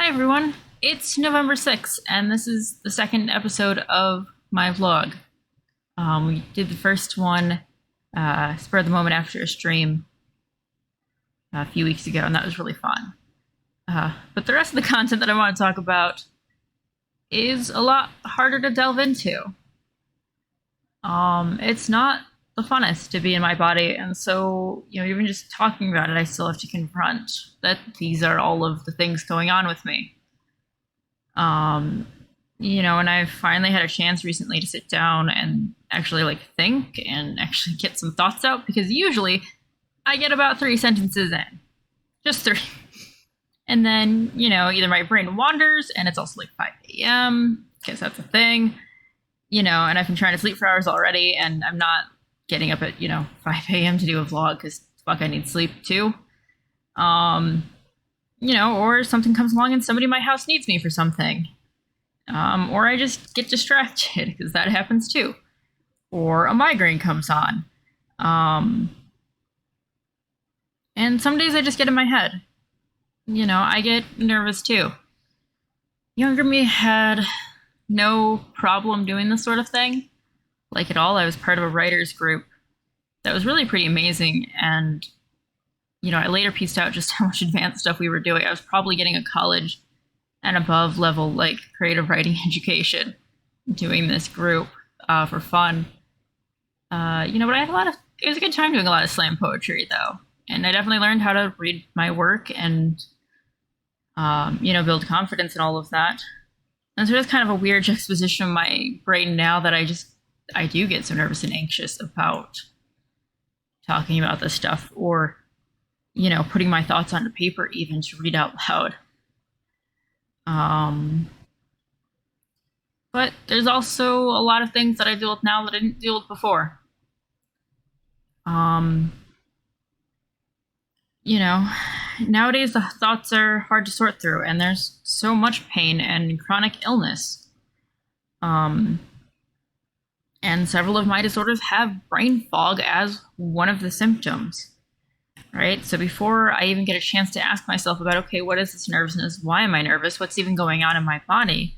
Hi everyone, it's November 6th, and this is the second episode of my vlog. We did the first one, spur of the moment after a stream a few weeks ago, and that was really fun. But the rest of the content that I want to talk about is a lot harder to delve into. It's not the funnest to be in my body, and so, even just talking about it, I still have to confront that these are all of the things going on with me. And I've finally had a chance recently to sit down and actually think and actually get some thoughts out, because usually I get about 3 sentences in. Just 3. And then, either my brain wanders and it's also 5 a.m. because that's a thing, and I've been trying to sleep for hours already, and I'm not getting up at, 5 a.m. to do a vlog because fuck, I need sleep too. Or something comes along and somebody in my house needs me for something. Or I just get distracted because that happens too. Or a migraine comes on. And some days I just get in my head. I get nervous too. Younger me had no problem doing this sort of thing. At all. I was part of a writers group that was really pretty amazing, and I later pieced out just how much advanced stuff we were doing. I was probably getting a college and above level creative writing education doing this group for fun. But I had it was a good time doing a lot of slam poetry though, and I definitely learned how to read my work and build confidence and all of that. And so it's kind of a weird juxtaposition of my brain now that I do get so nervous and anxious about talking about this stuff, or, putting my thoughts onto paper even to read out loud. But there's also a lot of things that I deal with now that I didn't deal with before. Nowadays the thoughts are hard to sort through, and there's so much pain and chronic illness. And several of my disorders have brain fog as one of the symptoms, right? So before I even get a chance to ask myself about, okay, what is this nervousness? Why am I nervous? What's even going on in my body?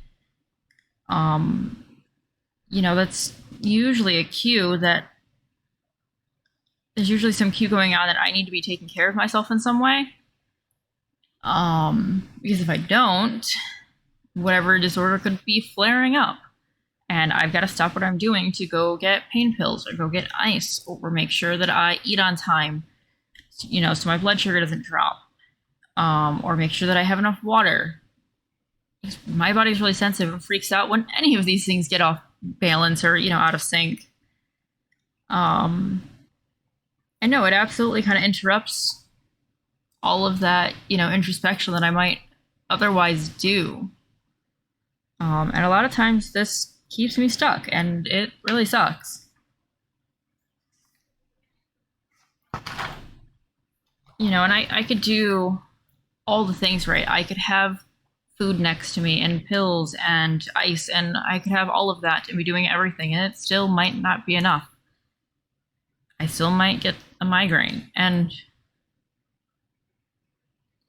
That's usually a cue that there's usually some cue going on that I need to be taking care of myself in some way. Because if I don't, whatever disorder could be flaring up. And I've got to stop what I'm doing to go get pain pills or go get ice, or make sure that I eat on time, so my blood sugar doesn't drop, or make sure that I have enough water. My body's really sensitive and freaks out when any of these things get off balance or, out of sync. And no, it absolutely kind of interrupts all of that, introspection that I might otherwise do. And a lot of times this keeps me stuck, and it really sucks. And I could do all the things right. I could have food next to me and pills and ice, and I could have all of that and be doing everything, and it still might not be enough. I still might get a migraine. And,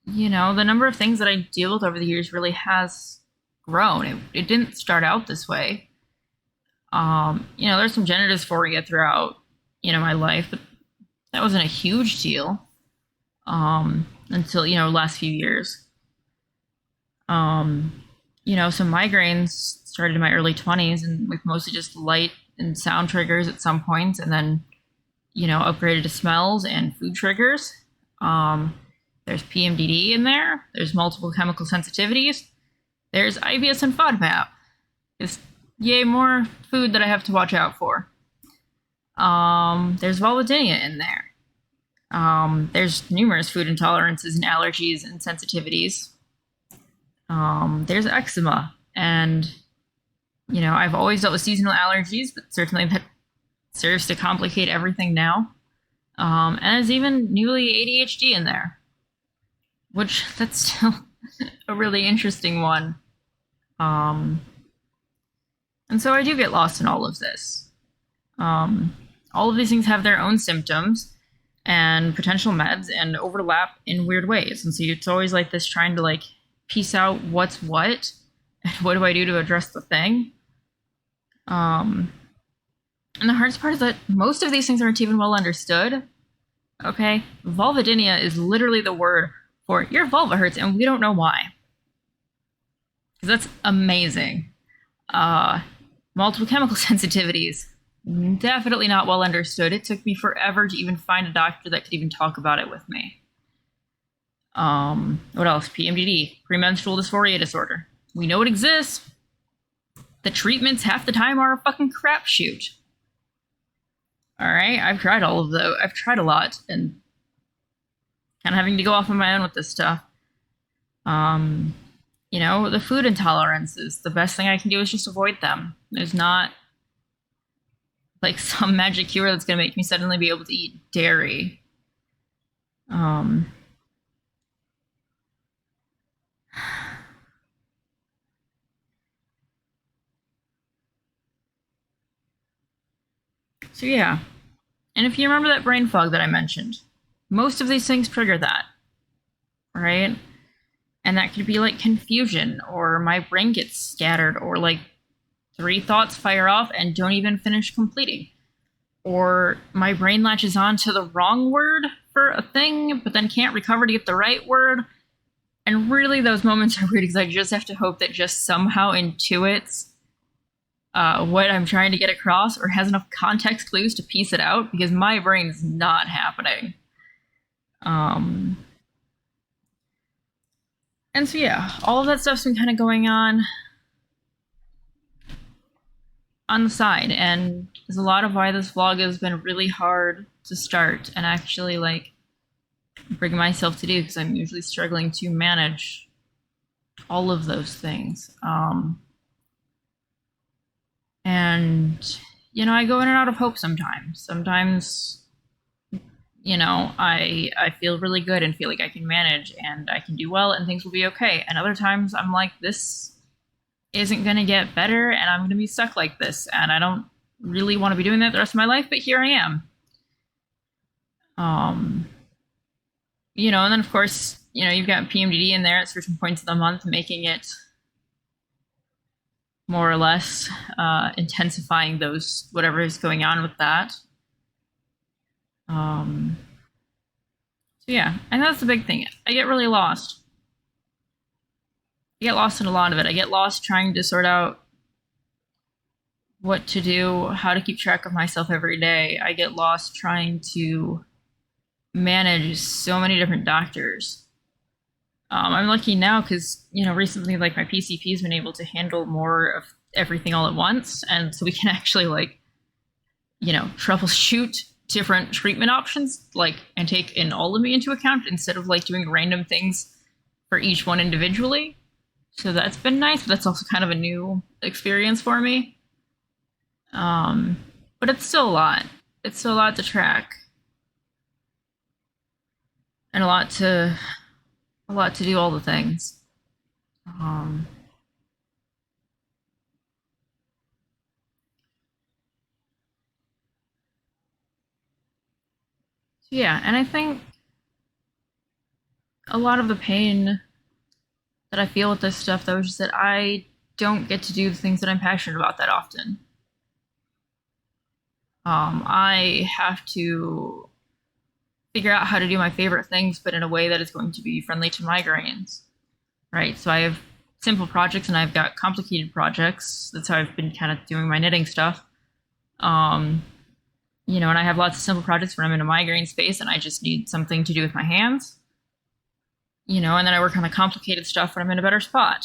the number of things that I deal with over the years really has grown. It didn't start out this way. There's some gender dysphoria throughout, my life, but that wasn't a huge deal until, last few years. Some migraines started in my early 20s, and with mostly just light and sound triggers at some points, and then, upgraded to smells and food triggers. There's PMDD in there. There's multiple chemical sensitivities. There's IBS and FODMAP. Just yay, more food that I have to watch out for. There's vulvodynia in there. There's numerous food intolerances and allergies and sensitivities. There's eczema, and I've always dealt with seasonal allergies, but certainly that serves to complicate everything now. And there's even newly ADHD in there, which that's still a really interesting one. And so I do get lost in all of this. All of these things have their own symptoms and potential meds and overlap in weird ways. And so it's always this trying to piece out what's what and what do I do to address the thing. And the hardest part is that most of these things aren't even well understood. Okay? Vulvodynia is literally the word for your vulva hurts and we don't know why. Because that's amazing. Multiple chemical sensitivities. Definitely not well understood. It took me forever to even find a doctor that could even talk about it with me. What else? PMDD, premenstrual dysphoria disorder. We know it exists. The treatments half the time are a fucking crapshoot. Alright, I've tried all of those. I've tried a lot, and kind of having to go off on my own with this stuff. You know, the food intolerances. The best thing I can do is just avoid them. There's not like some magic cure that's going to make me suddenly be able to eat dairy. So yeah. And if you remember that brain fog that I mentioned, most of these things trigger that, right? And that could be like confusion, or my brain gets scattered, or like 3 thoughts fire off and don't even finish completing. Or my brain latches on to the wrong word for a thing, but then can't recover to get the right word. And really, those moments are weird because I just have to hope that just somehow intuits what I'm trying to get across, or has enough context clues to piece it out, because my brain's not happening. And so yeah, all of that stuff's been kind of going on the side, and there's a lot of why this vlog has been really hard to start and actually like bring myself to do, because I'm usually struggling to manage all of those things. And, you know, I go in and out of hope sometimes. Sometimes, you know, I feel really good and feel like I can manage and I can do well and things will be okay. And other times I'm like, this isn't going to get better and I'm going to be stuck like this. And I don't really want to be doing that the rest of my life, but here I am. You know, and then of course, you know, you've got PMDD in there at certain points of the month, making it more or less intensifying those, whatever is going on with that. So yeah, and that's the big thing. I get really lost. I get lost in a lot of it. I get lost trying to sort out what to do, how to keep track of myself every day. I get lost trying to manage so many different doctors. I'm lucky now because, you know, recently, like, my PCP has been able to handle more of everything all at once. And so we can actually, like, you know, troubleshoot different treatment options, like, and take an all of me into account instead of, like, doing random things for each one individually. So that's been nice, but that's also kind of a new experience for me. But it's still a lot. It's still a lot to track. And a lot to do all the things. So yeah, and I think a lot of the pain that I feel with this stuff, though, is just that I don't get to do the things that I'm passionate about that often. I have to figure out how to do my favorite things, but in a way that is going to be friendly to migraines, right? So I have simple projects and I've got complicated projects. That's how I've been kind of doing my knitting stuff. You know, and I have lots of simple projects when I'm in a migraine space and I just need something to do with my hands. You know, and then I work on the complicated stuff when I'm in a better spot.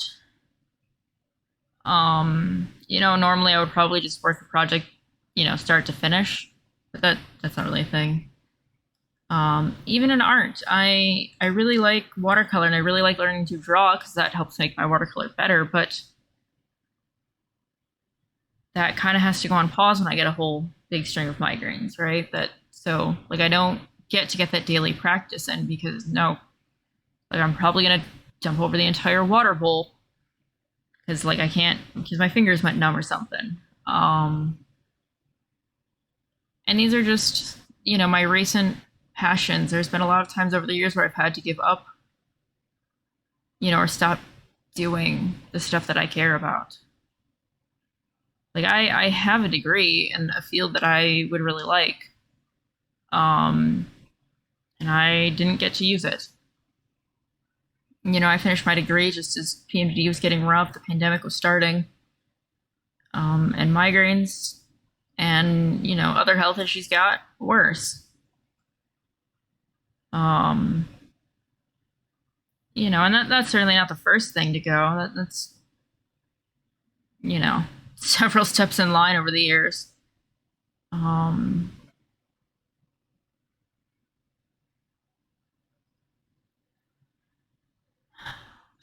You know, normally I would probably just work a project, you know, start to finish, but that's not really a thing. Even in art, I really like watercolor and I really like learning to draw because that helps make my watercolor better, but that kind of has to go on pause when I get a whole big string of migraines, right? So like I don't get to get that daily practice in because like I'm probably gonna jump over the entire water bowl because like I can't, because my fingers went numb or something. And these are just, you know, my recent passions. There's been a lot of times over the years where I've had to give up, you know, or stop doing the stuff that I care about. Like I have a degree in a field that I would really like. And I didn't get to use it. I finished my degree just as PMDD was getting rough, the pandemic was starting, and migraines and, other health issues got worse. And that's certainly not the first thing to go. That's, several steps in line over the years.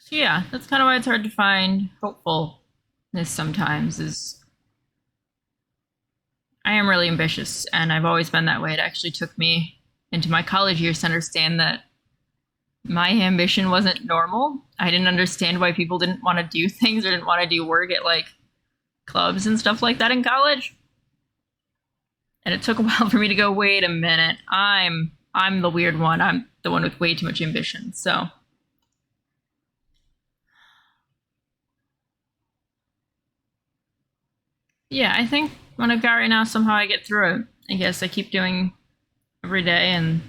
So yeah, that's kind of why it's hard to find hopefulness sometimes. Is I am really ambitious, and I've always been that way. It actually took me into my college years to understand that my ambition wasn't normal. I didn't understand why people didn't want to do things or didn't want to do work at like clubs and stuff like that in college. And it took a while for me to go, wait a minute, I'm the weird one. I'm the one with way too much ambition. So yeah, I think what I've got right now, somehow I get through it. I guess I keep doing every day, and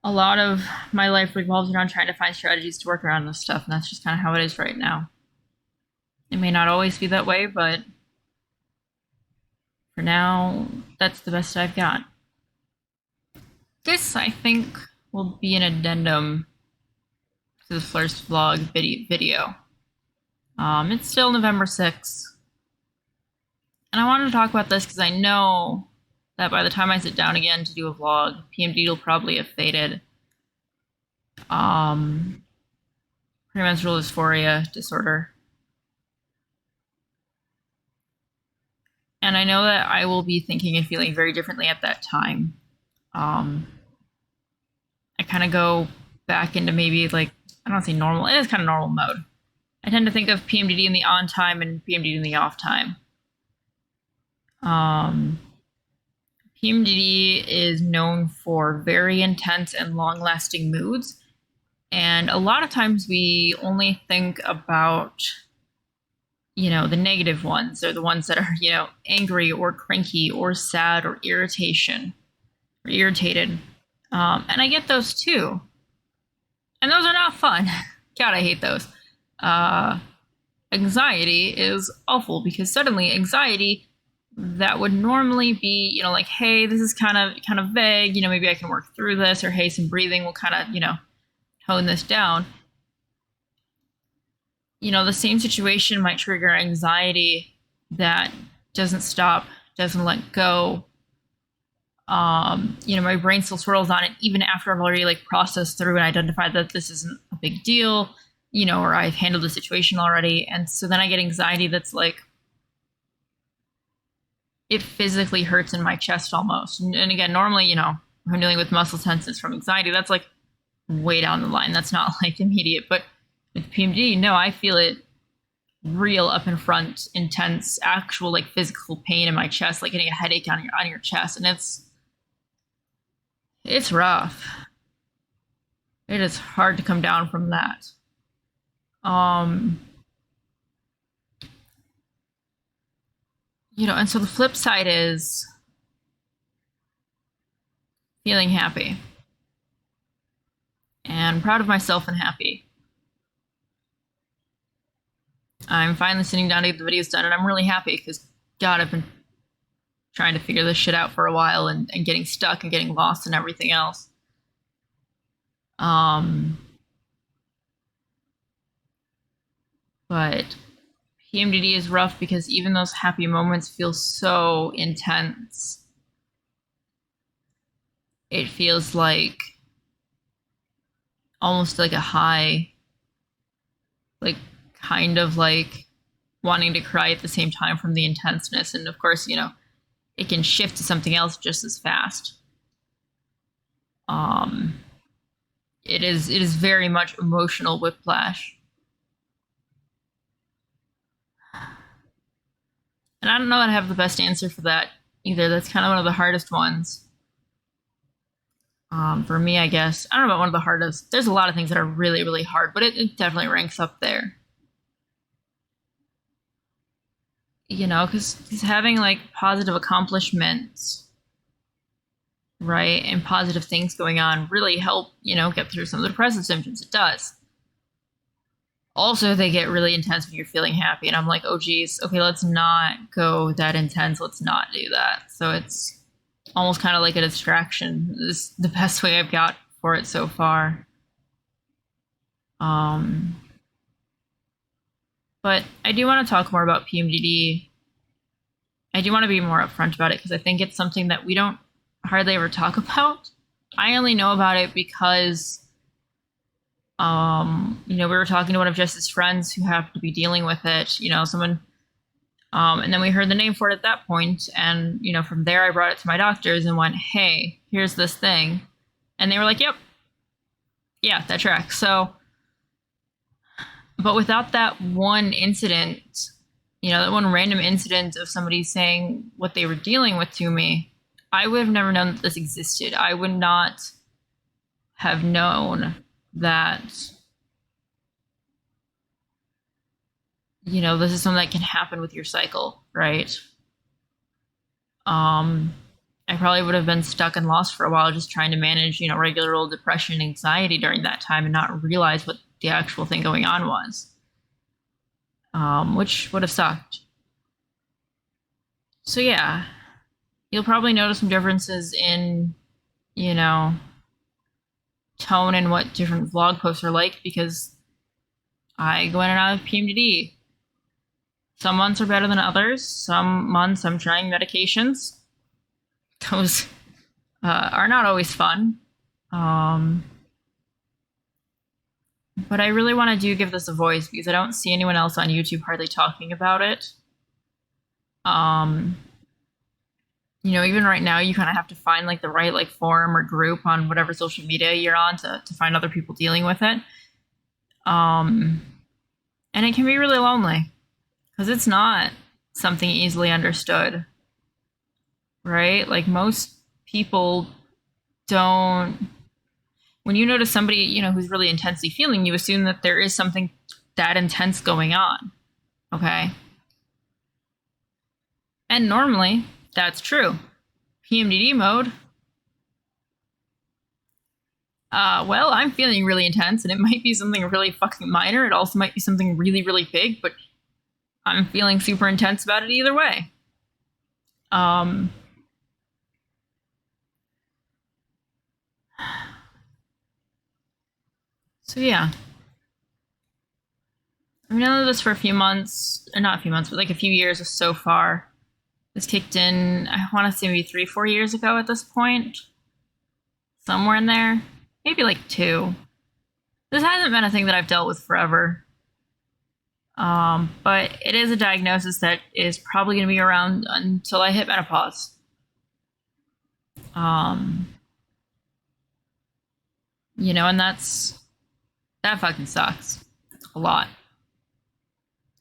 a lot of my life revolves around trying to find strategies to work around this stuff, and that's just kind of how it is right now. It may not always be that way, but for now, that's the best I've got. This, I think, will be an addendum to the first vlog video. It's still November 6th. And I wanted to talk about this because I know that by the time I sit down again to do a vlog, PMD will probably have faded. Premenstrual dysphoria disorder. And I know that I will be thinking and feeling very differently at that time. I kind of go back into maybe like, I don't want to say normal, it is kind of normal mode. I tend to think of PMDD in the on time and PMDD in the off time. PMDD is known for very intense and long-lasting moods. And a lot of times we only think about, the negative ones, or the ones that are, angry or cranky or sad or irritated. And I get those too. And those are not fun. God, I hate those. Anxiety is awful because suddenly anxiety that would normally be, like, hey, this is kind of vague, maybe I can work through this, or hey, some breathing will kind of, tone this down. The same situation might trigger anxiety that doesn't stop, doesn't let go. My brain still swirls on it even after I've already like processed through and identified that this isn't a big deal, or I've handled the situation already. And so then I get anxiety that's like, it physically hurts in my chest almost. And again, normally, if I'm dealing with muscle tenseness from anxiety, that's like way down the line. That's not like immediate. But with PMD, no, I feel it real up in front, intense, actual like physical pain in my chest, like getting a headache on your chest. And it's rough. It is hard to come down from that. And so the flip side is feeling happy and proud of myself and happy. I'm finally sitting down to get the videos done, and I'm really happy because, God, I've been trying to figure this shit out for a while and getting stuck and getting lost and everything else. But PMDD is rough because even those happy moments feel so intense. It feels like almost like a high, like kind of like wanting to cry at the same time from the intenseness. And of course, it can shift to something else just as fast. It is very much emotional whiplash. And I don't know that I have the best answer for that either. That's kind of one of the hardest ones. For me, I guess, I don't know about one of the hardest. There's a lot of things that are really, really hard, but it definitely ranks up there. You know, because having like positive accomplishments, right, and positive things going on really help, you know, get through some of the depressive symptoms. It does. Also, they get really intense when you're feeling happy, and I'm like, oh geez, okay, let's not go that intense. Let's not do that. So it's almost kind of like a distraction. Is the best way I've got for it so far. But I do want to talk more about PMDD. I do want to be more upfront about it because I think it's something that we don't hardly ever talk about. I only know about it because, you know, we were talking to one of Jess's friends who happened to be dealing with it. You know, someone, and then we heard the name for it at that point, and you know, from there I brought it to my doctors and went, "Hey, here's this thing," and they were like, "Yep, yeah, that tracks." So, but without that one incident, you know, that one random incident of somebody saying what they were dealing with to me, I would have never known that this existed. I would not have known that, you know, this is something that can happen with your cycle, right? I probably would have been stuck and lost for a while just trying to manage, you know, regular old depression and anxiety during that time and not realize what the actual thing going on was, which would have sucked. So yeah, you'll probably notice some differences in, you know, tone and what different vlog posts are like because I go in and out of PMDD. Some months are better than others. Some months I'm trying medications. Those are not always fun. But I really want to give this a voice because I don't see anyone else on YouTube hardly talking about it. You know, even right now, you kind of have to find like the right like forum or group on whatever social media you're on to find other people dealing with it. And it can be really lonely because it's not something easily understood, right? Like most people don't. When you notice somebody, you know, who's really intensely feeling, you assume that there is something that intense going on. Okay. And normally that's true. PMDD mode. Well, I'm feeling really intense and it might be something really fucking minor. It also might be something really, really big, but I'm feeling super intense about it either way. So yeah. I've known this for a few months, or not a few months, but like a few years so far. This kicked in, I want to say maybe 3-4 years ago at this point. Somewhere in there. Maybe like 2. This hasn't been a thing that I've dealt with forever. But it is a diagnosis that is probably going to be around until I hit menopause. You know, and that fucking sucks. A lot.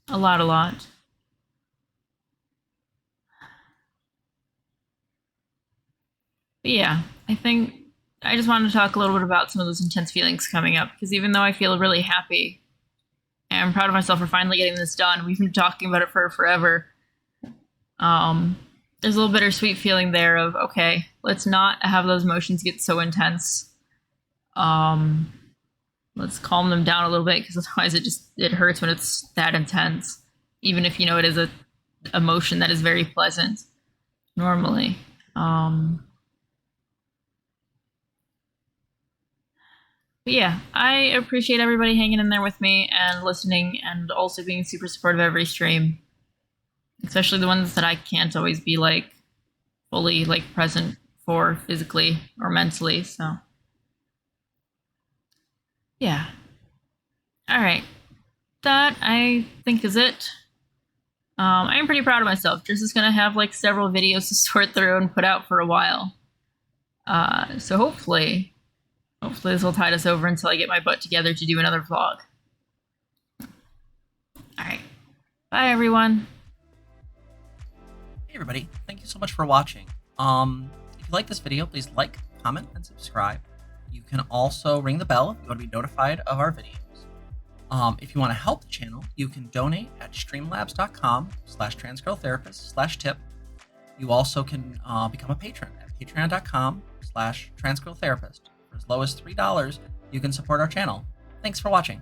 A lot. But yeah, I think I just wanted to talk a little bit about some of those intense feelings coming up because even though I feel really happy and I'm proud of myself for finally getting this done, we've been talking about it for forever. There's a little bittersweet feeling there of, okay, let's not have those emotions get so intense. Let's calm them down a little bit because otherwise it hurts when it's that intense, even if you know it is a emotion that is very pleasant normally. But yeah, I appreciate everybody hanging in there with me and listening and also being super supportive of every stream, especially the ones that I can't always be like fully like present for physically or mentally. So yeah. All right. That I think is it. I'm pretty proud of myself. Jess is gonna have like several videos to sort through and put out for a while. So hopefully this will tide us over until I get my butt together to do another vlog. Alright. Bye, everyone. Hey, everybody. Thank you so much for watching. If you like this video, please like, comment, and subscribe. You can also ring the bell if you want to be notified of our videos. If you want to help the channel, you can donate at streamlabs.com/transgirltherapist/tip. You also can become a patron at patreon.com/transgirltherapist. For as low as $3, you can support our channel. Thanks for watching.